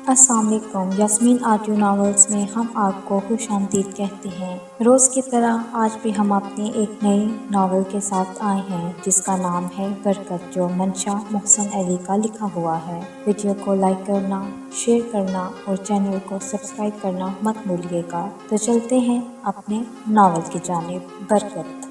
السلام علیکم، Yasmin audio novels میں ہم آپ کو خوش آمدید کہتے ہیں۔ روز کی طرح آج بھی ہم اپنے ایک نئے ناول کے ساتھ آئے ہیں جس کا نام ہے برکت، جو منشا محسن علی کا لکھا ہوا ہے۔ ویڈیو کو لائک کرنا، شیئر کرنا اور چینل کو سبسکرائب کرنا مت بھولیے گا۔ تو چلتے ہیں اپنے ناول کی جانب۔ برکت۔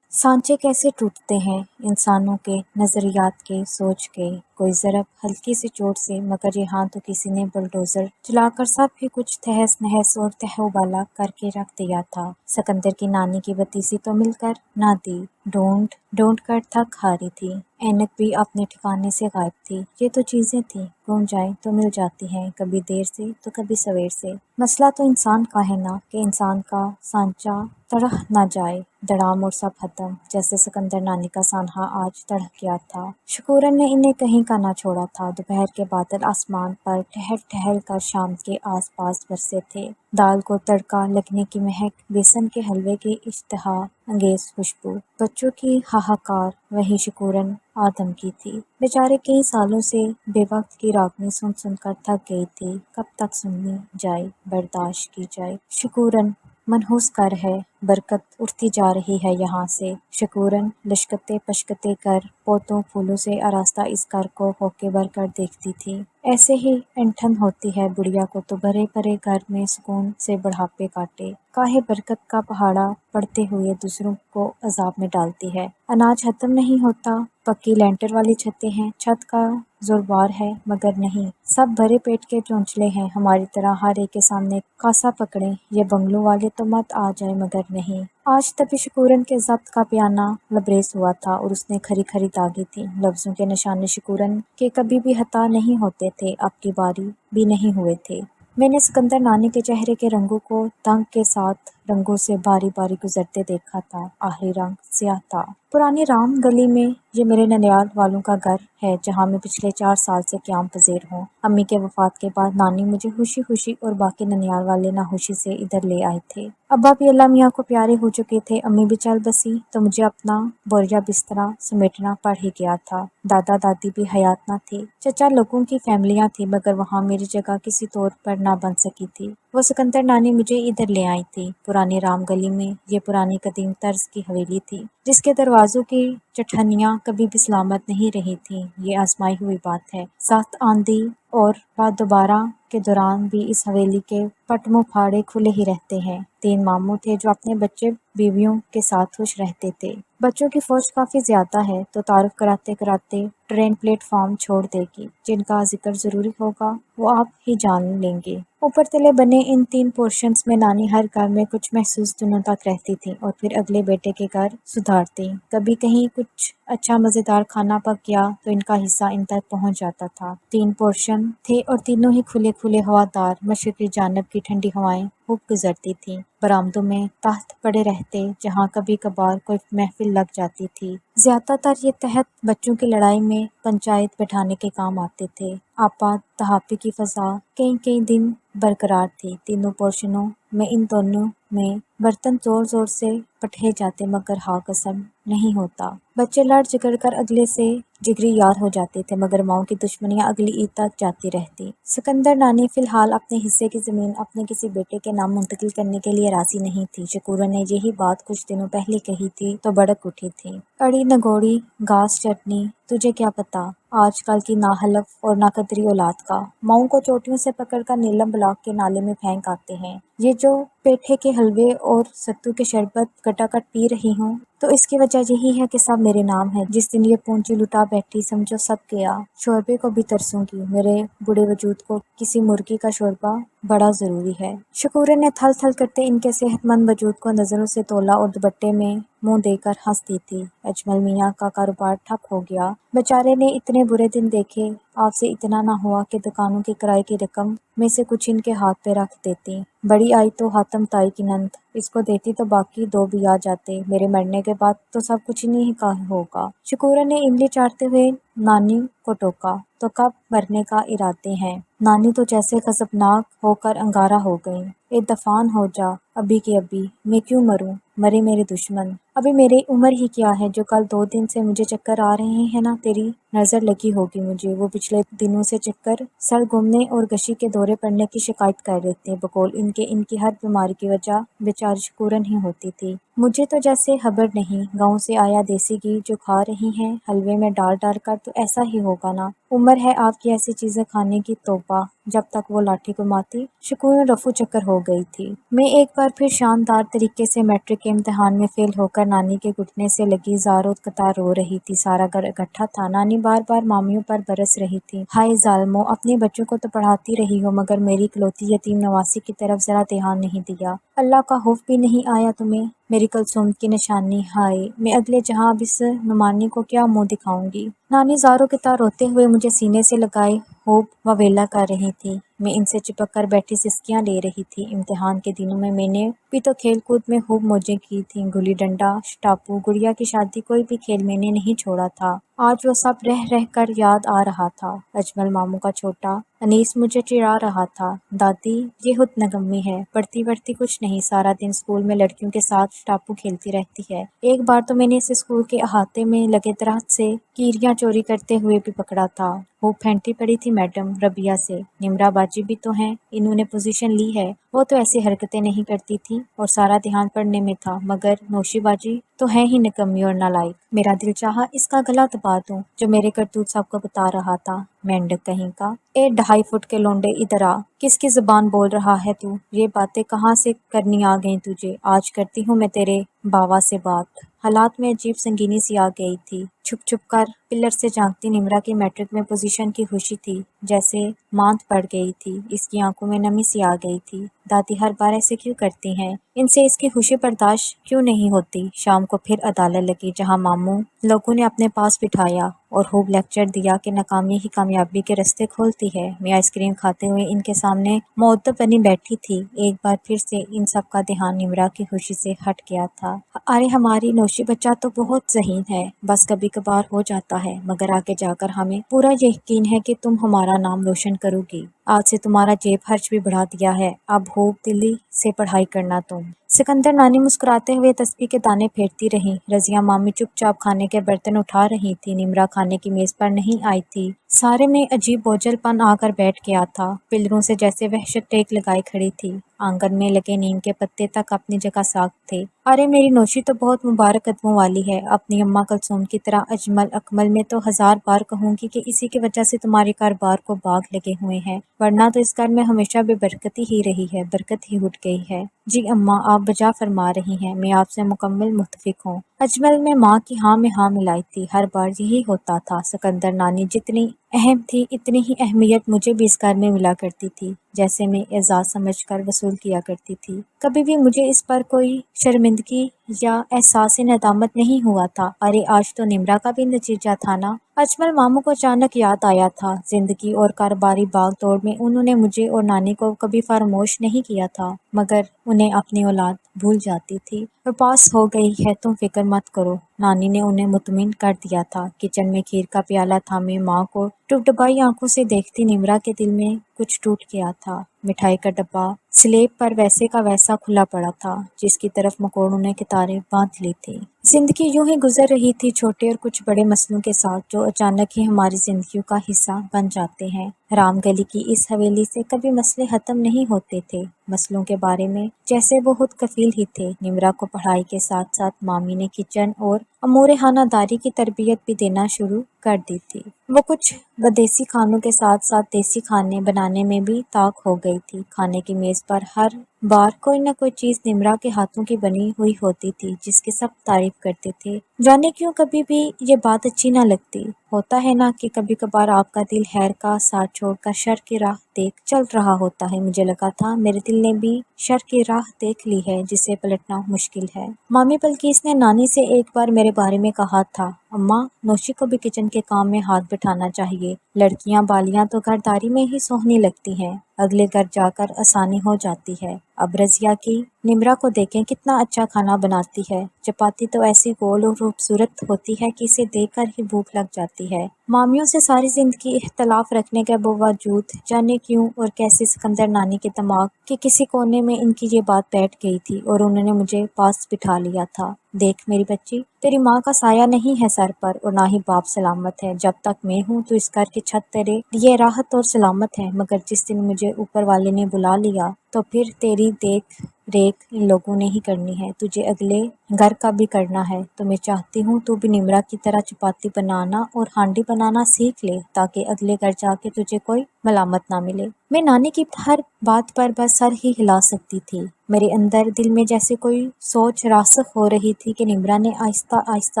سانچے کیسے ٹوٹتے ہیں انسانوں کے نظریات کے، سوچ کے۔ کوئی ضرب ہلکی سی چوٹ سے، مگر یہاں تو کسی نے بلڈوزر چلا کر سب ہی کچھ تہس نہس اور تہوبالا کر کے رکھ دیا تھا۔ سکندر کی نانی کی بتیسی تو مل کر نہ دی، ڈھونڈ کر تھک ہاری تھی۔ اینک بھی اپنے ٹھکانے سے غائب تھی۔ یہ تو چیزیں تھیں، گم جائیں تو مل جاتی ہیں، کبھی دیر سے تو کبھی سویر سے۔ مسئلہ تو انسان کا ہے نا، کہ انسان کا سانچہ تڑہ نہ جائے۔ دڑام اور سب ختم، جیسے سکندر نانی کا سانحہ آج تڑہ گیا تھا۔ شکورن نے انہیں کہیں کا نہ چھوڑا تھا۔ دوپہر کے بادل آسمان پر ٹہل کر شام کے آس پاس برسے تھے۔ دال کو تڑکا لگنے کی مہک، بیسن کے حلوے کی اشتہا انگیز خوشبو، بچوں کی ہاہاکار، وہی شکورن آدم کی تھی۔ بیچارے کئی سالوں سے بے وقت کی راگنی سن کر تھک گئی تھی۔ کب تک سنی جائے، برداشت کی جائے۔ شکورن منحوس کر ہے، برکت اٹھتی جا رہی ہے یہاں سے۔ شکورن لشکتے پشکتے کر، پوتوں پھولوں سے آراستہ اس گھر کو ہوکے بھر کر دیکھتی تھی۔ ایسے ہی انٹھن ہوتی ہے بڑھیا کو تو بھرے بھرے گھر میں سکون سے بڑھاپے کاٹے۔ کاہے برکت کا پہاڑا پڑتے ہوئے دوسروں کو عذاب میں ڈالتی ہے۔ اناج ختم نہیں ہوتا، پکی لینٹر والی چھتیں ہیں، چھت کا زوربار ہے مگر نہیں، سب بھرے پیٹ کے چونچلے ہیں، ہماری طرح ہر ایک کے سامنے کاسا پکڑیں، یہ بنگلوں والے تو مت آ جائیں مگر نہیں۔ آج تبھی شکورن کے ضبط کا پیانہ لبریز ہوا تھا اور اس نے کھری کھری داغی تھی۔ لفظوں کے نشانے شکورن کے کبھی بھی عطا نہیں ہوتے تھے، اب کی باری بھی نہیں ہوئے تھے۔ میں نے سکندر نانی کے چہرے کے رنگوں کو دنگ کے ساتھ رنگوں سے باری باری گزرتے دیکھا تھا۔ آخری رنگ سیاہ تھا۔ پرانی رام گلی میں یہ میرے ننیال والوں کا گھر ہے جہاں میں پچھلے 4 سال سے قیام پذیر ہوں۔ امی کے وفات کے بعد نانی مجھے خوشی خوشی اور باقی ننیال والے ناخوشی سے ادھر لے آئے تھے۔ ابا بھی اللہ میاں کو پیارے ہو چکے تھے، امی بھی چل بسی تو مجھے اپنا بوریا بسترا سمیٹنا پڑ ہی گیا تھا۔ دادا دادی بھی حیات نہ تھی۔ چچا لوگوں کی فیملیاں تھیں مگر وہاں میری جگہ کسی طور پر نہ بن سکی تھی۔ وہ سکندر نانی مجھے ادھر لے آئی تھی۔ پرانی رام گلی میں یہ پرانی قدیم طرز کی حویلی تھی جس کے دروازوں کی چٹھنیاں کبھی بھی سلامت نہیں رہی تھیں۔ یہ آزمائی ہوئی بات ہے۔ سخت آندھی اور بادبارہ کے دوران بھی اس حویلی کے پٹ منہ پھاڑے کھلے ہی رہتے ہیں۔ 3 ماموں تھے جو اپنے بچے بیویوں کے ساتھ خوش رہتے تھے۔ بچوں کی فوج کافی زیادہ ہے تو تعارف کراتے کراتے ٹرین پلیٹ فارم چھوڑ دے گی۔ جن کا ذکر ضروری ہوگا وہ آپ ہی جان لیں گے۔ اوپر تلے بنے ان 3 پورشنز میں نانی ہر گھر میں کچھ محسوس دنوں تک رہتی تھی اور پھر اگلے بیٹے کے گھر سدھارتی۔ کبھی کہیں کچھ اچھا مزیدار کھانا پک گیا تو ان کا حصہ ان تک پہنچ جاتا تھا۔ 3 پورشن تھے اور تینوں ہی کھلے کھلے ہوادار۔ مشرقی جانب کی ٹھنڈی ہوائیں خوب گزرتی تھیں۔ برآمدوں میں تخت پڑے رہتے جہاں کبھی کبھار کوئی محفل لگ جاتی تھی۔ زیادہ تر یہ تخت بچوں کی لڑائی میں پنچایت بٹھانے کے کام آتے تھے۔ آپا تہاپی کی فضا کئی دن برقرار تھی۔ تینوں پورشنوں میں ان دونوں میں برتن زور زور سے پٹھے جاتے مگر ہا قسم نہیں ہوتا۔ بچے لڑ جھگڑ کر اگلے سے جگری یار ہو جاتے تھے مگر ماؤں کی دشمنیاں اگلی عید تک جاتی رہتی۔ سکندر نانی فی الحال اپنے حصے کی زمین اپنے کسی بیٹے کے نام منتقل کرنے کے لیے راضی نہیں تھی۔ شکورن نے یہی بات کچھ دنوں پہلے کہی تھی تو بڑک اٹھی تھی۔ اڑی نگوڑی گھاس چٹنی، تجھے کیا پتا آج کل کی ناحلف اور ناقدری اولاد کا۔ ماؤں کو چوٹیوں سے پکڑ کر نیلم بلاک کے نالے میں پھینک آتے ہیں۔ یہ جو پیٹھے کے حلوے اور ستو کے شربت کٹاکٹ پی رہی ہوں تو اس کی وجہ یہی ہے کہ سب میرے نام ہے۔ جس دن یہ پونجی لٹا بیٹھی سمجھو سب گیا۔ شوربے کو بھی ترسوں گی، میرے بوڑھے وجود کو کسی مرغی کا شوربہ بڑا ضروری ہے۔ شکورن نے تھل تھل کرتے ان کے صحت مند وجود کو نظروں سے تولا اور دوپٹے میں منہ دے کر ہنس دی تھی۔ اجمل میاں کا کاروبار ٹھپ ہو گیا۔ بیچارے نے اتنے برے دن دیکھے، آپ سے اتنا نہ ہوا کہ دکانوں کے کرائے کی رقم میں سے کچھ ان کے ہاتھ پہ رکھ دیتی۔ بڑی آئی تو حاتم تائی کی نند، اس کو دیتی تو باقی 2 بھی آ جاتے، میرے مرنے کے بعد تو سب کچھ انہیں کا ہوگا۔ شکورن نے انگلی چاٹتے ہوئے نانی کو ٹوکا، تو کب مرنے کا ارادے ہیں؟ نانی تو جیسے غضبناک ہو کر انگارہ ہو گئیں۔ اے دفان ہو جا ابھی کے ابھی، میں کیوں مروں، مرے میرے دشمن۔ ابھی میری عمر ہی کیا ہے جو کل 2 دن سے مجھے چکر آ رہے ہیں نا، تیری نظر لگی ہوگی مجھے۔ وہ پچھلے دنوں سے چکر، سر گھومنے اور گشی کے دورے پڑنے کی شکایت کر رہے تھے، بقول ان کی ہر بیماری کی وجہ بیچاری شکورن ہی ہوتی تھی۔ مجھے تو جیسے خبر نہیں، گاؤں سے آیا دیسی گھی جو کھا رہی ہیں حلوے میں ڈال ڈال کر، تو ایسا ہی ہوگا نا۔ عمر ہے آپ کی ایسی چیزیں کھانے کی، توبہ۔ جب تک وہ لاٹھی گھماتی شکورن رفو چکر ہو گئی تھی۔ میں ایک بار پھر شاندار طریقے سے میٹرک کے امتحان میں فیل ہو کر نانی کے گھٹنے سے لگی زاروں قطار رو رہی تھی۔ سارا گھر اکٹھا تھا، نانی بار بار مامیوں پر برس رہی تھی۔ ہائے ظالمو، اپنے بچوں کو تو پڑھاتی رہی ہو مگر میری اکلوتی یتیم نواسی کی طرف ذرا دھیان نہیں دیا۔ اللہ کا خوف بھی نہیں آیا تمہیں؟ میری کلثوم کی نشانی، ہائے میں اگلے جہاں اب اس نمانی کو کیا منہ دکھاؤں گی۔ نانی زاروں قطار روتے ہوئے مجھے سینے سے لگائے ہوب وویلا کر رہی تھی۔ میں ان سے چپک کر بیٹھی سسکیاں لے رہی تھی۔ امتحان کے دنوں میں نے بھی تو کھیل کود میں خوب موجیں کی تھیں، گلی ڈنڈا، شٹاپو، گڑیا کی شادی، کوئی بھی کھیل میں نے نہیں چھوڑا تھا۔ آج وہ سب رہ رہ کر یاد آ رہا تھا۔ اجمل ماموں کا چھوٹا انیس مجھے چڑھا رہا تھا، دادی یہ خود نگمی ہے، پڑھتی وڑھتی کچھ نہیں، سارا دن اسکول میں لڑکیوں کے ساتھ شٹاپو کھیلتی رہتی ہے۔ ایک بار تو میں نے اسے اسکول کے احاطے میں لگے درخت سے کیریاں چوری کرتے ہوئے بھی پکڑا تھا۔ وہ پھینٹی پڑی تھی میڈم ربیہ سے، نمرا باجی بھی تو ہیں، انہوں نے پوزیشن لی ہے، وہ تو ایسی حرکتیں نہیں کرتی تھی اور سارا دھیان پڑھنے میں تھا، مگر نوشی باجی تو ہے ہی نکمی اور نالائق۔ میرا دل چاہا اس کا گلا دبا دوں جو میرے کرتوت سب کو بتا رہا تھا۔ مینڈک کہیں کا، اے 2.5 فٹ کے لونڈے ادھر آ، کس کی زبان بول رہا ہے تو؟ یہ باتیں کہاں سے کرنی آ گئیں تجھے؟ آج کرتی ہوں میں تیرے باوا سے بات۔ حالات میں عجیب سنگینی سی آ گئی تھی۔ چھپ چھپ کر پلر سے جھانکتی نمرا کی میٹرک میں پوزیشن کی خوشی تھی، جیسے ماند پڑ گئی تھی، اس کی آنکھوں میں نمی سی آ گئی تھی۔ دادی ہر بار ایسے کیوں کرتی ہیں؟ ان سے اس کی خوشی برداشت کیوں نہیں ہوتی؟ شام کو پھر عدالت لگی جہاں ماموں لوگوں نے اپنے پاس بٹھایا اور خوب لیکچر دیا کہ ناکامی ہی کامیابی کے رستے کھولتی ہے۔ میں آئس کریم کھاتے ہوئے ان کے سامنے مؤدب بنی بیٹھی تھی۔ ایک بار پھر سے ان سب کا دھیان نمرا کی خوشی سے ہٹ گیا تھا۔ ارے ہماری نوشی بچہ تو بہت ذہین ہے، بس کبھی کبھار ہو جاتا ہے، مگر آگے جا کر ہمیں پورا یقین ہے کہ تم ہمارا نام روشن کرو گی۔ آج سے تمہارا جیب خرچ بھی بڑھا دیا ہے، اب خوب دلی سے پڑھائی کرنا تم۔ سکندر نانی مسکراتے ہوئے تسبیح کے دانے پھیرتی رہیں، رضیہ مامی چپ چاپ کھانے کے برتن اٹھا رہی تھی، نمرا کھانے کی میز پر نہیں آئی تھی۔ سارے میں عجیب بوجھل پن آ کر بیٹھ گیا تھا، پلروں سے جیسے وحشت ٹیک لگائے کھڑی تھی۔ آنگن میں لگے نیم کے پتے تک اپنی جگہ ساکھ تھے۔ ارے میری نوشی تو بہت مبارک قدموں والی ہے، اپنی اماں کلثوم کی طرح اجمل اکمل میں تو 1000 بار کہوں گی کہ اسی کی وجہ سے تمہارے کاروبار کو باغ لگے ہوئے ہیں، ورنہ تو اس گھر میں ہمیشہ بے برکتی ہی رہی ہے، برکت ہی اٹھ گئی ہے۔ جی اماں، آپ بجا فرما رہی ہیں، میں آپ سے مکمل متفق ہوں۔ اجمل میں ماں کی ہاں میں ہاں ملائی تھی، ہر بار یہی ہوتا تھا۔ سکندر نانی جتنی اہم تھی اتنی ہی اہمیت مجھے بھی اس گھر میں ملا کرتی تھی، جیسے میں اعزاز سمجھ کر وصول کیا کرتی تھی۔ کبھی بھی مجھے اس پر کوئی شرمندگی یا احساس ندامت نہیں ہوا تھا۔ ارے آج تو نمرا کا بھی نتیجہ تھا نا؟ اجمل ماموں کو اچانک یاد آیا تھا، زندگی اور کاروباری باغ دوڑ میں انہوں نے مجھے اور نانی کو کبھی فراموش نہیں کیا تھا، مگر انہیں اپنی اولاد بھول جاتی تھی۔ وہ پاس ہو گئی ہے، تم فکر مت کرو، نانی نے انہیں مطمئن کر دیا تھا۔ کچن میں کھیر کا پیالہ تھامے ماں کو ڈبڈبائی آنکھوں سے دیکھتی نمرا کے دل میں کچھ ٹوٹ گیا تھا۔ مٹھائی کا ڈبہ سلیب پر ویسے کا ویسا کھلا پڑا تھا، جس کی طرف مکوڑوں نے کتاریں باندھ لی تھی۔ زندگی یوں ہی گزر رہی تھی، چھوٹے اور کچھ بڑے مسئلوں کے ساتھ، جو اچانک ہی ہماری زندگیوں کا حصہ بن جاتے ہیں۔ رام گلی کی اس حویلی سے کبھی مسئلے ختم نہیں ہوتے تھے، مسئلوں کے بارے میں جیسے وہ خود کفیل ہی تھے۔ نمرا کو پڑھائی کے ساتھ ساتھ مامی نے کچن اور امور خانہ داری کی تربیت بھی دینا شروع کر دی تھی۔ وہ کچھ بدیسی کھانوں کے ساتھ ساتھ دیسی کھانے بنانے میں بھی طاق ہو گئی تھی۔ کھانے کی میز پر ہر بار کوئی نہ کوئی چیز نمرا کے ہاتھوں کی بنی ہوئی ہوتی تھی، جس کی سب تعریف کرتے تھے۔ جانے کیوں کبھی بھی یہ بات اچھی نہ لگتی؟ ہوتا ہے نا کہ کبھی کبھار آپ کا دل خیر کا ساتھ چھوڑ کر شر کی راہ دیکھ چل رہا ہوتا ہے۔ مجھے لگا تھا میرے دل نے بھی شر کی راہ دیکھ لی ہے، جسے پلٹنا مشکل ہے۔ مامی بلقیس نے نانی سے ایک بار میرے بارے میں کہا تھا، اماں نوشی کو بھی کچن کے کام میں ہاتھ بٹھانا چاہیے، لڑکیاں بالیاں تو گھرداری میں ہی سوہنی لگتی ہیں۔ اگلے گھر جا کر آسانی ہو جاتی ہے۔ اب رضیہ کی نمرا کو دیکھیں کتنا اچھا کھانا بناتی ہے، چپاتی تو ایسی گول اور خوبصورت ہوتی ہے کہ اسے دیکھ کر ہی بھوک لگ جاتی ہے۔ مامیوں سے ساری زندگی اختلاف رکھنے کے باوجود جانے کیوں اور کیسے سکندر نانی کے دماغ کے کسی کونے میں ان کی یہ بات بیٹھ گئی تھی اور انہوں نے مجھے پاس بٹھا لیا تھا۔ دیکھ میری بچی، تیری ماں کا سایہ نہیں ہے سر پر اور نہ ہی باپ سلامت ہے۔ جب تک میں ہوں تو اس گھر کی چھت تیرے لیے راحت اور سلامت ہے، مگر جس دن مجھے اوپر والے نے بلا لیا تو پھر تیری دیکھ ریکھ ان لوگوں نے ہی کرنی ہے، تجھے اگلے گھر کا بھی کرنا ہے۔ تو میں چاہتی ہوں تو بھی نمرا کی طرح چپاتی بنانا اور ہانڈی بنانا سیکھ لے تاکہ اگلے گھر جا کے تجھے کوئی ملامت نہ ملے۔ میں نانی کی ہر بات پر بس سر ہی ہلا سکتی تھی۔ میرے اندر دل میں جیسے کوئی سوچ راسخ ہو رہی تھی کہ نمرا نے آہستہ آہستہ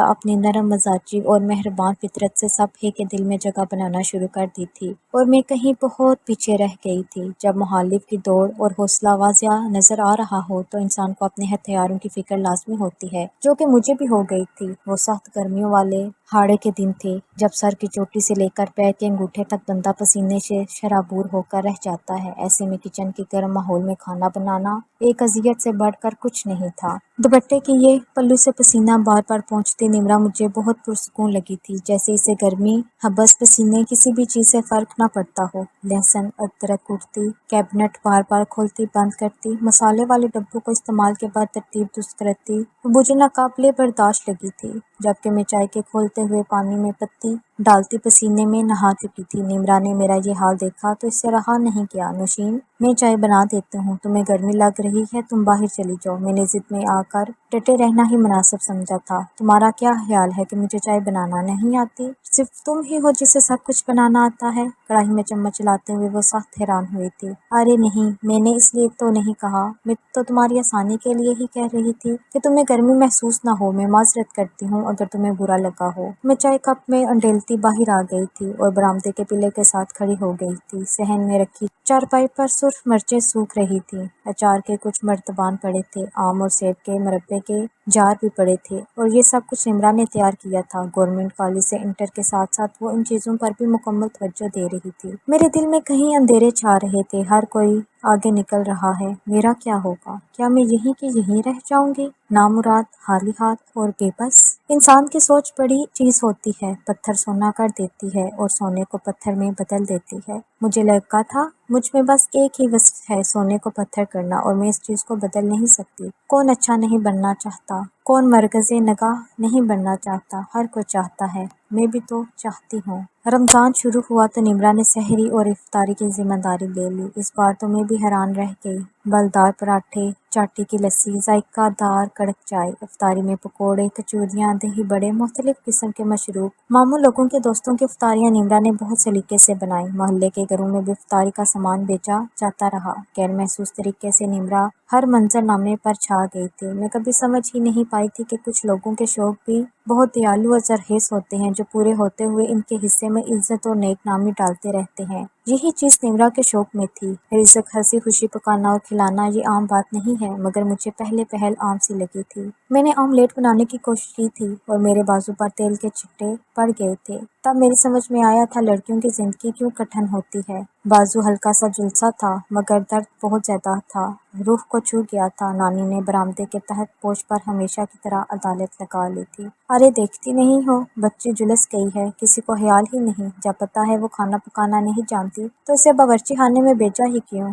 اپنی نرم مزاجی اور مہربان فطرت سے سب ہی کے دل میں جگہ بنانا شروع کر دی تھی اور میں کہیں بہت پیچھے رہ گئی تھی۔ جب مخالف کی دوڑ اور حوصلہ واضح نظر آ رہا ہو تو انسان کو اپنے ہتھیاروں کی فکر لازمی ہوتی ہے، جو کہ مجھے بھی ہو گئی تھی۔ وہ سخت گرمیوں والے ہاڑے کے دن تھے جب سر کی چوٹی سے لے کر پیر کے انگوٹھے تک بندہ پسینے سے شرابور ہو کر رہ جاتا ہے۔ ایسے میں کچن کے گرم ماحول میں کھانا بنانا ایک اذیت سے بڑھ کر کچھ نہیں تھا۔ دوپٹے کی یہ پلو سے پسینہ بار بار پہنچتی نمرا مجھے بہت پرسکون لگی تھی، جیسے اسے گرمی حبس پسینے کسی بھی چیز سے فرق نہ پڑتا ہو۔ لہسن ادرک کوٹتی، کیبنٹ بار بار کھولتی بند کرتی، مسالے والے ڈبوں کو استعمال کے بعد ترتیب درست کرتی، مجھے ناقابل برداشت لگی تھی۔ جبکہ میں چائے کے کھولتے ہوئے پانی میں پتی ڈالتی پسینے میں نہا چکی تھی۔ نمرا نے میرا یہ حال دیکھا تو اس سے رہا نہیں گیا۔ نوشین، میں چائے بنا دیتی ہوں، تمہیں گرمی لگ رہی ہے، تم باہر چلی جاؤ۔ میں نے ضد میں آ کر ڈٹے رہنا ہی مناسب سمجھا تھا۔ تمہارا کیا خیال ہے کہ مجھے چائے بنانا نہیں آتی؟ صرف تم ہی ہو جسے سب کچھ بنانا آتا ہے؟ کڑاہی میں چمچ چلاتے ہوئے وہ سخت حیران ہوئی تھی۔ ارے نہیں، میں نے اس لیے تو نہیں کہا، میں تو تمہاری آسانی کے لیے ہی کہہ رہی تھی کہ تمہیں گرمی محسوس نہ ہو۔ میں معذرت کرتی ہوں اگر تمہیں برا لگا ہو۔ میں چائے کپ میں انڈیلتی باہر آ گئی تھی اور برآمدے کے پلے کے ساتھ کھڑی ہو گئی تھی۔ صحن میں رکھی چارپائی پر سرخ مرچیں سوکھ رہی تھیں، اچار کے کچھ مرتبان پڑے تھے، آم اور سیب کے مربے کے جار بھی پڑے تھے، اور یہ سب کچھ نمرا نے تیار کیا تھا۔ گورنمنٹ کالج سے انٹر کے ساتھ ساتھ وہ ان چیزوں پر بھی مکمل توجہ دے رہی تھی۔ میرے دل میں کہیں اندھیرے چھا رہے تھے، ہر کوئی آگے نکل رہا ہے، میرا کیا ہوگا؟ کیا میں یہیں کی یہیں رہ جاؤں گی، نامراد، خالی ہاتھ اور بے بس؟ انسان کی سوچ بڑی چیز ہوتی ہے، پتھر سونا کر دیتی ہے اور سونے کو پتھر میں بدل دیتی ہے۔ مجھے لگا تھا مجھ میں بس ایک ہی وصف ہے، سونے کو پتھر کرنا، اور میں اس چیز کو بدل نہیں سکتی۔ کون اچھا نہیں بننا چاہتا؟ کون مرکز نگاہ نہیں بننا چاہتا؟ ہر کوئی چاہتا ہے، میں بھی تو چاہتی ہوں۔ رمضان شروع ہوا تو نمرا نے سحری اور افطاری کی ذمہ داری لے لی۔ اس بار تو میں بھی حیران رہ گئی۔ بلدار پراٹھے، چاٹی کی لسی، ذائقہ دار کڑک چائے، افطاری میں پکوڑے، کچوریاں، دہی بڑے، مختلف قسم کے مشروب۔ ماموں لوگوں کے دوستوں کی افطاریاں نمرا نے بہت سلیقے سے بنائیں۔ محلے کے گھروں میں بھی افطاری کا سامان بیچا جاتا رہا۔ غیر محسوس طریقے سے نمرا ہر منظر نامے پر چھا گئی تھی۔ میں کبھی سمجھ ہی نہیں پائی تھی کہ کچھ لوگوں کے شوق بھی بہت دیالو اور زرخیز ہوتے ہیں، جو پورے ہوتے ہوئے ان کے حصے میں عزت اور نیک نامی ڈالتے رہتے ہیں۔ یہی چیز نمرا کے شوق میں تھی۔ رزق ہنسی خوشی پکانا اور کھلانا یہ عام بات نہیں ہے، مگر مجھے پہلے پہل عام سی لگی تھی۔ میں نے آملیٹ بنانے کی کوشش کی تھی اور میرے بازو پر تیل کے چھٹے پڑ گئے تھے۔ تب میری سمجھ میں آیا تھا لڑکیوں کی زندگی کیوں کٹھن ہوتی ہے۔ بازو ہلکا سا جھلسا تھا مگر درد بہت زیادہ تھا، روح کو چھو گیا تھا۔ نانی نے برآمدے کے تحت پوچھ پر ہمیشہ کی طرح عدالت لگا لی تھی۔ ارے دیکھتی نہیں ہو، بچی جھلس گئی ہے، کسی کو خیال ہی نہیں۔ جب پتا ہے وہ کھانا پکانا نہیں جانتی تو اسے باورچی خانے میں بھیجا ہی کیوں؟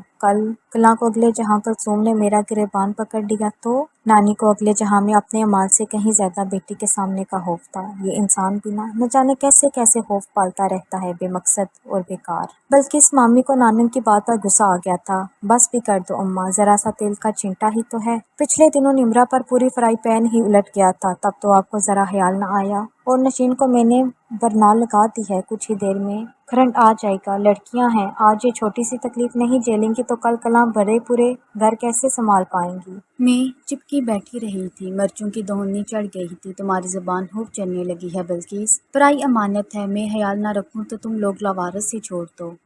کلاں کو اگلے جہاں کلثوم نے میرا گریبان پکڑ لیا تو نانی کو اگلے جہاں میں اپنے اعمال سے کہیں زیادہ بیٹی کے سامنے کا خوف تھا۔ یہ انسان بھی نہ جانے کیسے کیسے خوف پالتا رہتا ہے، بے مقصد اور بیکار۔ بلکہ اس مامی کو نانن کی بات پر غصہ آ گیا تھا۔ بس بھی کر دو اماں، ذرا سا تیل کا چھینٹا ہی تو ہے۔ پچھلے دنوں نمرا پر پوری فرائی پین ہی الٹ گیا تھا، تب تو آپ کو ذرا خیال نہ آیا۔ اور نشین کو میں نے برنال لگا دی ہے، کچھ ہی دیر میں کرنٹ آ جائے گا۔ لڑکیاں ہیں، آج یہ چھوٹی سی تکلیف نہیں جھیلیں گی تو کل کلاں بڑے پورے گھر کیسے سنبھال پائیں گی؟ میں چپکی بیٹھی رہی تھی، مرچوں کی دہنی چڑھ گئی تھی۔ تمہاری زبان خوب چلنے لگی ہے بلقیس، پرائی امانت ہے، میں خیال نہ رکھوں تو تم لوگ لاوارث ہی چھوڑ دو۔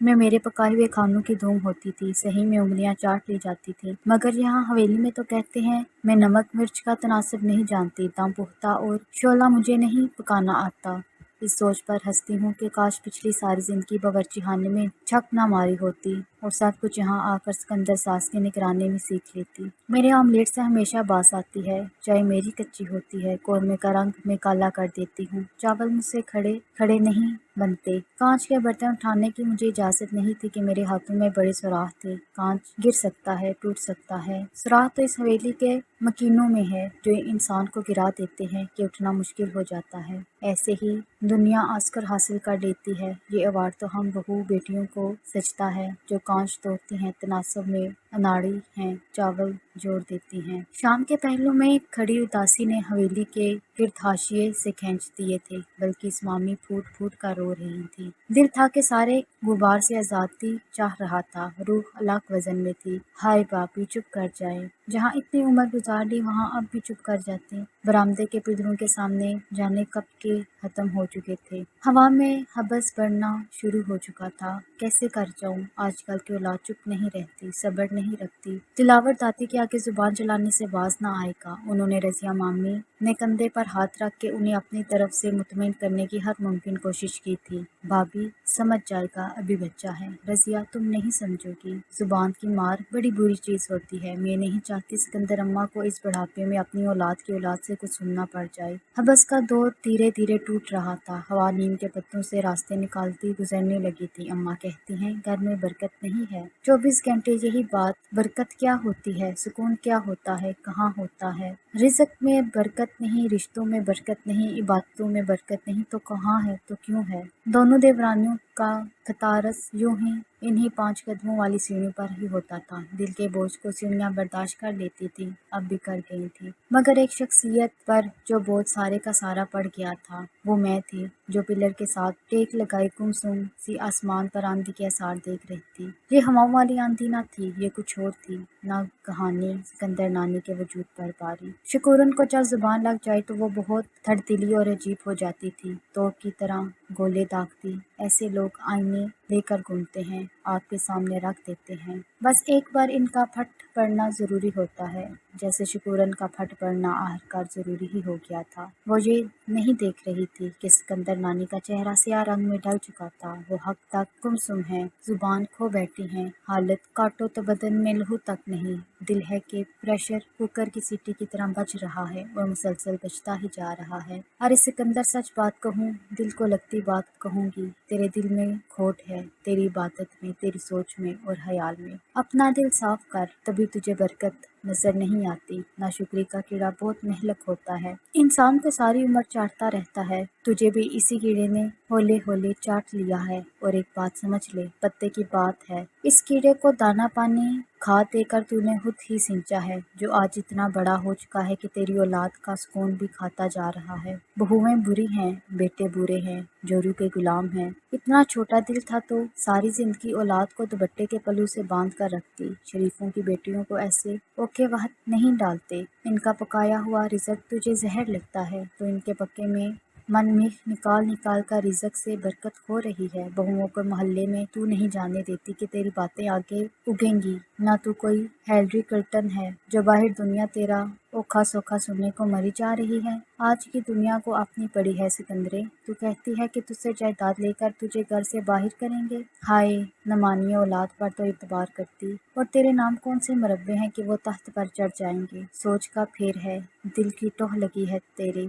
میں میرے پکائے ہوئے کھانوں کی دھوم ہوتی تھی، صحیح میں انگلیاں چاٹ لی جاتی تھی، مگر یہاں حویلی میں تو کہتے ہیں میں نمک مرچ کا تناسب نہیں جانتی، دم پختہ اور شعلہ مجھے نہیں پکانا آتا۔ اس سوچ پر ہنستی ہوں کہ کاش پچھلی ساری زندگی باورچی خانے میں چھک نہ ماری ہوتی اور سب کچھ یہاں آ کر سکندر ساس کی نگرانی میں سیکھ لیتی۔ میرے آملیٹ سے ہمیشہ باس آتی ہے، چائے میری کچی ہوتی ہے، قورمے کا رنگ میں کالا کر دیتی ہوں، چاول مجھ سے کھڑے کھڑے نہیں بنتے، کانچ کے برتن اٹھانے کی مجھے اجازت نہیں تھی کہ میرے ہاتھوں میں بڑے سوراخ تھے، کانچ گر سکتا ہے، ٹوٹ سکتا ہے، سوراخ تو اس حویلی کے مکینوں میں ہے جو انسان کو گرا دیتے ہیں کہ اٹھنا مشکل ہو جاتا ہے۔ ایسے ہی دنیا آسکر حاصل کر لیتی ہے، یہ ایوارڈ تو ہم بہو بیٹیوں کو سجتا ہے جو کانچ توڑتی ہیں، تناسب میں اناڑی ہیں، چاول جوڑ دیتی ہیں۔ شام کے پہلو میں کھڑی اداسی نے حویلی کے گرد حاشیے سے کھینچ دیے تھے، بلکہ اسمامی پھوٹ پھوٹ کر رو رہی تھی۔ دل تھا کہ سارے غبار سے آزادی چاہ رہا تھا، روح الگ وزن میں تھی۔ ہائے باپی چپ کر جائے، جہاں اتنی عمر گزار لی وہاں اب بھی چپ کر جاتے۔ برآمدے کے پلروں کے سامنے جانے کب کے ختم ہو چکے تھے، ہوا میں حبس بڑھنا شروع ہو چکا تھا۔ کیسے کر جاؤں، آج کل کی اولاد چپ نہیں رہتی، صبر نہیں رکھتی، دلاور دادی کے آگے زبان چلانے سے باز نہ آئے گا۔ انہوں نے رضیہ مامی نے کندھے پر ہاتھ رکھ کے انہیں اپنی طرف سے مطمئن کرنے کی ہر ممکن کوشش کی تھی۔ بھابی سمجھ جائے گا، ابھی بچہ ہے۔ رضیہ تم نہیں سمجھو گی، زبان کی مار بڑی بری چیز ہوتی ہے، میں نہیں چاہتی سکندر اماں کو اس بڑھاپے میں اپنی اولاد کی اولاد سے کچھ سننا پڑ جائے۔ حبس کا دور دھیرے دھیرے ٹوٹ رہا تھا، ہوا نیم کے پتوں سے راستے نکالتی گزرنے لگی تھی۔ اماں کہتی ہیں گھر میں برکت نہیں ہے، 24 گھنٹے یہی بات، برکت کیا ہوتی ہے، سکون کیا ہوتا ہے، کہاں ہوتا ہے؟ رزق میں برکت نہیں، رشتوں میں برکت نہیں، عبادتوں میں برکت نہیں تو کہاں ہے، تو کیوں ہے؟ دونوں دیورانیوں کا کتارس یوں ہی انہی 5 قدموں والی سیڑھیوں پر ہی ہوتا تھا۔ دل کے بوجھ کو سیڑھیاں برداشت کر لیتی تھیں، اب بکھر گئی تھی، مگر ایک شخصیت پر جو بوجھ سارے کا سارا پڑ گیا تھا وہ میں تھی، جو پلر کے ساتھ ٹیک لگائے گمسم سی آسمان پر آندھی کے آثار دیکھ رہی تھی۔ یہ ہواؤں والی آندھی نہ تھی، یہ کچھ اور تھی، ناگہانی سکندر نانی کے وجود پر باری۔ شکورن کو جب زبان لگ جائے تو وہ بہت دھڑدلی اور عجیب ہو جاتی تھی، توپ کی طرح گولے داغتی۔ ایسے لوگ آئینے لے کر گھومتے ہیں، آنکھ کے سامنے رکھ دیتے ہیں، بس ایک بار ان کا پھٹ پڑنا ضروری ہوتا ہے، جیسے شکورن کا پھٹ پڑنا آخرکار ضروری ہی ہو گیا تھا۔ وہ یہ نہیں دیکھ رہی تھی کہ سکندر نانی کا چہرہ سیاہ رنگ میں ڈھل چکا تھا، وہ حق تک گمسم ہیں، زبان کھو بیٹھی ہیں، حالت کاٹو تو بدن میں لہو تک نہیں، دل ہے کہ پریشر کوکر کی سیٹی کی طرح بج رہا ہے اور مسلسل بجتا ہی جا رہا ہے۔ ارے سکندر سچ بات کہوں، دل کو لگتی بات کہوں گی، تیرے دل میں کھوٹ ہے، تیری عبادت میں، تیری سوچ میں اور خیال میں۔ اپنا دل صاف کر، تبھی تجھے برکت نظر نہیں آتی۔ ناشکری کا کیڑا بہت مہلک ہوتا ہے، انسان کو ساری عمر چاٹتا رہتا ہے، تجھے بھی اسی کیڑے نے ہولے ہولے چاٹ لیا ہے۔ اور ایک بات سمجھ لے، پتے کی بات ہے، اس کیڑے کو دانہ پانی کھاد دے کر تو نے خود ہی سینچا ہے، جو آج اتنا بڑا ہو چکا ہے کہ تیری اولاد کا سکون بھی کھاتا جا رہا ہے۔ بہویں بری ہیں، بیٹے برے ہیں، جورو کے غلام ہیں۔ اتنا چھوٹا دل تھا تو ساری زندگی اولاد کو دوپٹے کے پلو سے باندھ کر رکھتی۔ شریفوں کی بیٹیوں کو ایسے اوکھے وقت نہیں ڈالتے، ان کا پکایا ہوا رزق تجھے زہر لگتا ہے تو ان کے پکے میں من میخ نکال نکال کر رزق سے برکت ہو رہی ہے۔ بہوؤں کو محلے میں تو نہیں جانے دیتی کہ تیری باتیں آگے اگیں گی، نہ تو کوئی ہیلری کلنٹن ہے جو باہر دنیا تیرا اوکھا سوکھا سننے کو مری جا رہی ہے۔ آج کی دنیا کو اپنی پڑی ہے سکندرے، تو کہتی ہے کہ تجھ سے جائیداد لے کر تجھے گھر سے باہر کریں گے۔ ہائے نہ مانی اولاد پر تو اعتبار کرتی، اور تیرے نام کون سے مربے ہیں کہ وہ تخت پر چڑھ جائیں گے۔ سوچ کا پھیر ہے، دل کی ٹوہ لگی ہے تیرے،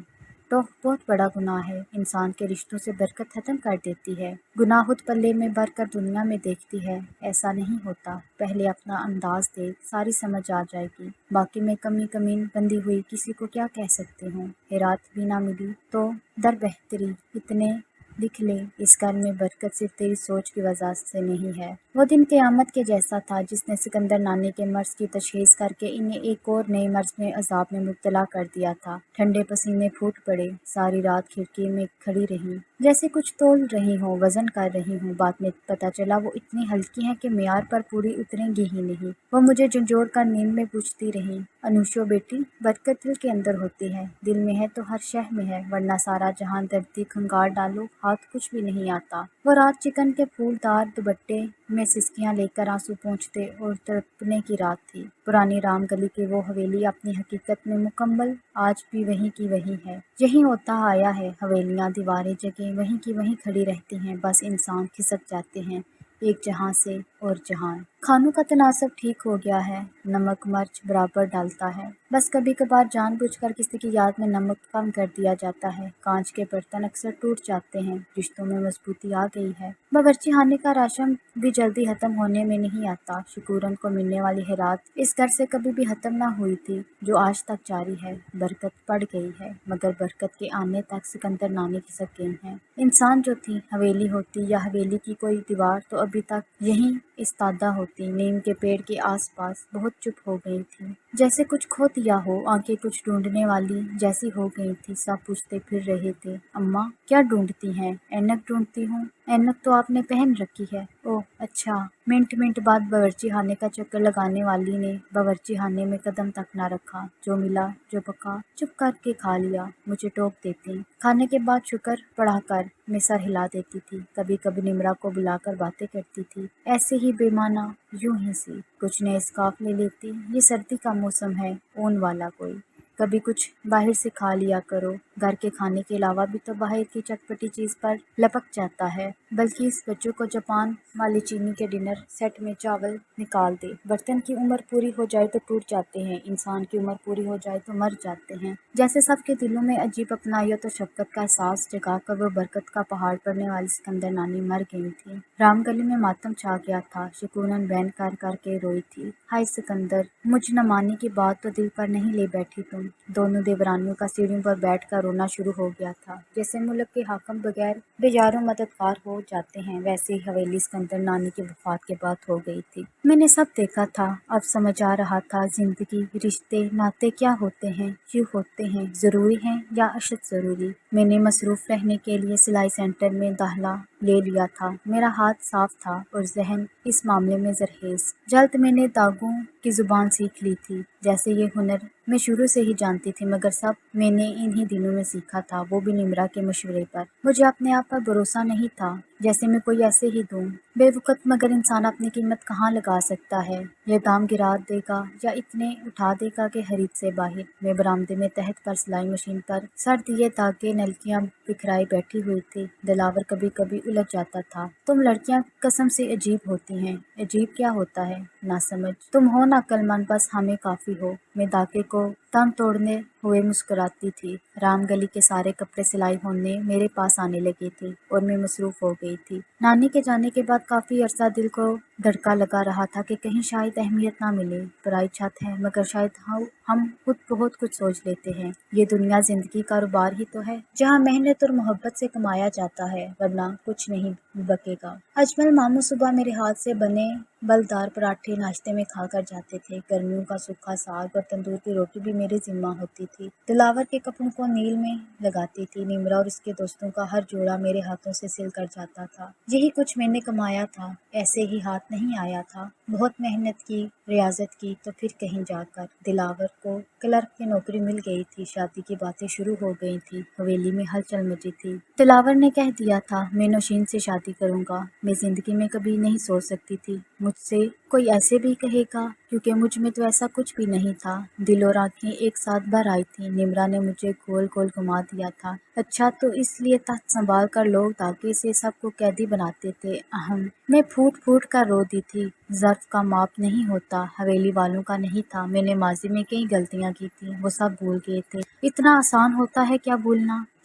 ٹوہ بہت بڑا گناہ ہے، انسان کے رشتوں سے برکت ختم کر دیتی ہے۔ گناہ خود پلے میں بھر کر دنیا میں دیکھتی ہے، ایسا نہیں ہوتا، پہلے اپنا انداز دیکھ، ساری سمجھ آ جائے گی۔ باقی میں کمی کمین بندی ہوئی کسی کو کیا کہہ سکتی ہوں، ہیرات بھی نہ ملی تو در بہتری۔ اتنے لکھ لے، اس گھر میں برکت صرف تیری سوچ کی وجہ سے نہیں ہے۔ وہ دن قیامت کے جیسا تھا جس نے سکندر نانی کے مرض کی تشخیص کر کے انہیں ایک اور نئے مرض میں عذاب میں مبتلا کر دیا تھا۔ ٹھنڈے پسینے پھوٹ پڑے، ساری رات کھڑکی میں کھڑی رہیں، جیسے کچھ تول رہی ہوں، وزن کر رہی ہوں۔ بعد میں پتہ چلا وہ اتنی ہلکی ہیں کہ معیار پر پوری اتریں گی ہی نہیں۔ وہ مجھے جھنجھوڑ کر نیند میں پوچھتی رہیں، انوشو بیٹی، برکت دل کے اندر ہوتی ہے، دل میں ہے تو ہر شے میں ہے، ورنہ سارا جہان دھرتی کھنگار ڈالو، ہاتھ کچھ بھی نہیں آتا۔ وہ رات چکن کے پھول دار دوپٹے میں سسکیاں لے کر آنسو پونچھتے اور تڑپنے کی رات تھی۔ پرانی رام گلی کی وہ حویلی اپنی حقیقت میں مکمل آج بھی وہیں کی وہیں ہے۔ یہی ہوتا آیا ہے، حویلیاں دیواریں جگہ وہیں کی وہیں کھڑی رہتی ہیں، بس انسان کھسک جاتے ہیں ایک جہاں سے اور جہان۔ کھانوں کا تناسب ٹھیک ہو گیا ہے، نمک مرچ برابر ڈالتا ہے، بس کبھی کبھار جان بوجھ کر کسی کی یاد میں نمک کم کر دیا جاتا ہے۔ کانچ کے برتن اکثر ٹوٹ جاتے ہیں، رشتوں میں مضبوطی آ گئی ہے۔ باورچی خانے کا راشن بھی جلدی ختم ہونے میں نہیں آتا۔ شکورن کو ملنے والی خیرات اس گھر سے کبھی بھی ختم نہ ہوئی تھی، جو آج تک جاری ہے۔ برکت پڑ گئی ہے، مگر برکت کے آنے تک سکندر نانی کھسک گئی ہیں۔ انسان جو تھی، حویلی ہوتی یا حویلی کی کوئی دیوار، تو ابھی تک یہیں استادہ ہوتی۔ نیم کے پیڑ کے آس پاس بہت چپ ہو گئی تھی، جیسے کچھ کھو دیا ہو، آنکھیں کچھ ڈھونڈنے والی جیسی ہو گئی تھی۔ سب پوچھتے پھر رہے تھے، اماں کیا ڈھونڈتی ہیں؟ اینک ڈھونڈتی ہوں۔ اینک تو آپ نے پہن رکھی ہے۔ اوہ اچھا۔ منٹ بعد باورچی خانے کا چکر لگانے والی نے باورچی خانے میں قدم تک نہ رکھا، جو ملا جو پکا چپ کر کے کھا لیا۔ مجھے ٹوک دیتی، کھانے کے بعد شکر پڑھا کر میں سر ہلا دیتی تھی، کبھی کبھی نمرا کو بلا کر باتیں کرتی تھی، ایسے ہی بے معنی، یوں ہی سی۔ کچھ نئے اسکارف لے لیتی، یہ سردی کا موسم ہے، اون والا کوئی۔ کبھی کچھ باہر سے کھا لیا کرو، گھر کے کھانے کے علاوہ بھی تو باہر کی چٹپٹی چیز پر لپک جاتا ہے۔ بلکہ اس بچوں کو جاپان والے چینی کے ڈنر سیٹ میں چاول نکال دے۔ برتن کی عمر پوری ہو جائے تو ٹوٹ جاتے ہیں، انسان کی عمر پوری ہو جائے تو مر جاتے ہیں۔ جیسے سب کے دلوں میں عجیب اپنائیت اور شفقت کا احساس جگا کر وہ برکت کا پہاڑ پڑنے والی سکندر نانی مر گئی تھی۔ رام گلی میں ماتم چھا گیا تھا، شکونن بین کر کر کے روئی تھی، ہائے سکندر، مجھ نہ مانی کی بات تو دل پر نہیں لے بیٹھی تم۔ دونوں دیورانیوں کا سیڑھیوں پر بیٹھ کر رونا شروع ہو گیا تھا۔ جیسے ملک کے حاکم بغیر بے یارو مددگار ہو جاتے ہیں، ویسے ہی حویلی سکندر نانی کی وفات کے بعد ہو گئی تھی۔ میں نے سب دیکھا تھا، اب سمجھ آ رہا تھا زندگی، رشتے ناطے کیا ہوتے ہیں، کیوں ہوتے ہیں، ضروری ہیں یا اشد ضروری۔ میں نے مصروف رہنے کے لیے سلائی سینٹر میں داخلہ لے لیا تھا۔ میرا ہاتھ صاف تھا اور ذہن اس معاملے میں زرخیز۔ جلد میں نے داغوں کی زبان سیکھ لی تھی، جیسے یہ ہنر میں شروع سے ہی جانتی تھی، مگر سب میں نے انہی دنوں میں سیکھا تھا، وہ بھی نمرا کے مشورے پر۔ مجھے اپنے آپ پر بھروسہ نہیں تھا، جیسے میں کوئی ایسے ہی دوں بے وقت، مگر انسان اپنی قیمت کہاں لگا سکتا ہے؟ یہ دام گرا دے گا یا اتنے اٹھا دے گا کہ خرید سے باہر۔ میں برآمدے میں تحت پر سلائی مشین پر سر دیے دھاگے نلکیاں بکھرائے بیٹھی ہوئی تھی۔ دلاور کبھی کبھی الجھ جاتا تھا، تم لڑکیاں قسم سے عجیب ہوتی ہیں۔ عجیب کیا ہوتا ہے؟ نہ سمجھ، تم ہو نا عقل مند، بس ہمیں کافی ہو۔ میں دھاگے کو تن توڑنے ہوئے مسکراتی تھی۔ رام گلی کے سارے کپڑے سلائی ہونے میرے پاس آنے لگے تھے اور میں مصروف ہو گئی تھی۔ نانی کے جانے کے بعد کافی عرصہ دل کو دھڑکا لگا رہا تھا کہ کہیں شاید اہمیت نہ ملے، پرائی چھت ہے، مگر شاید ہم خود بہت کچھ سوچ لیتے ہیں۔ یہ دنیا زندگی کاروبار ہی تو ہے، جہاں محنت اور محبت سے کمایا جاتا ہے، ورنہ کچھ نہیں بکے گا۔ اجمل ماموں صبح میرے ہاتھ سے بنے بلدار پراٹھے ناشتے میں کھا کر جاتے تھے۔ گرمیوں کا سوکھا ساگ اور تندور کی روٹی بھی میرے ذمہ ہوتی تھی۔ دلاور کے کپڑوں کو نیل میں لگاتی تھی، نمرا اور اس کے دوستوں کا ہر جوڑا میرے ہاتھوں سے سل کر جاتا تھا۔ یہی کچھ میں نے کمایا تھا، ایسے ہی ہاتھ نہیں آیا تھا، بہت محنت کی، ریاضت کی، تو پھر کہیں جا کر دلاور کو کلرک کی نوکری مل گئی تھی۔ شادی کی باتیں شروع ہو گئی تھی، حویلی میں ہلچل مچی تھی۔ دلاور نے کہہ دیا تھا میں نوشین سے شادی کروں گا۔ میں زندگی میں کبھی نہیں سوچ سکتی تھی مجھ سے کوئی ایسے بھی کہے گا، کیونکہ مجھ میں تو ایسا کچھ بھی نہیں تھا۔ دل اور آنکھیں ایک ساتھ بھر آئی تھیں۔ نمرا نے مجھے گول گول گھما دیا تھا۔ اچھا، تو اس لیے تخت سنبھال کر لوگ دھاگے سے سب کو قیدی بناتے تھے، اہم۔ میں پھوٹ پھوٹ کر رو دی تھی۔ ظرف کا ماپ نہیں ہوتا، حویلی والوں کا نہیں تھا۔ میں نے ماضی میں کئی غلطیاں کی تھیں، وہ سب بھول گئے تھے۔ اتنا آسان ہوتا ہے کیا بھولنا؟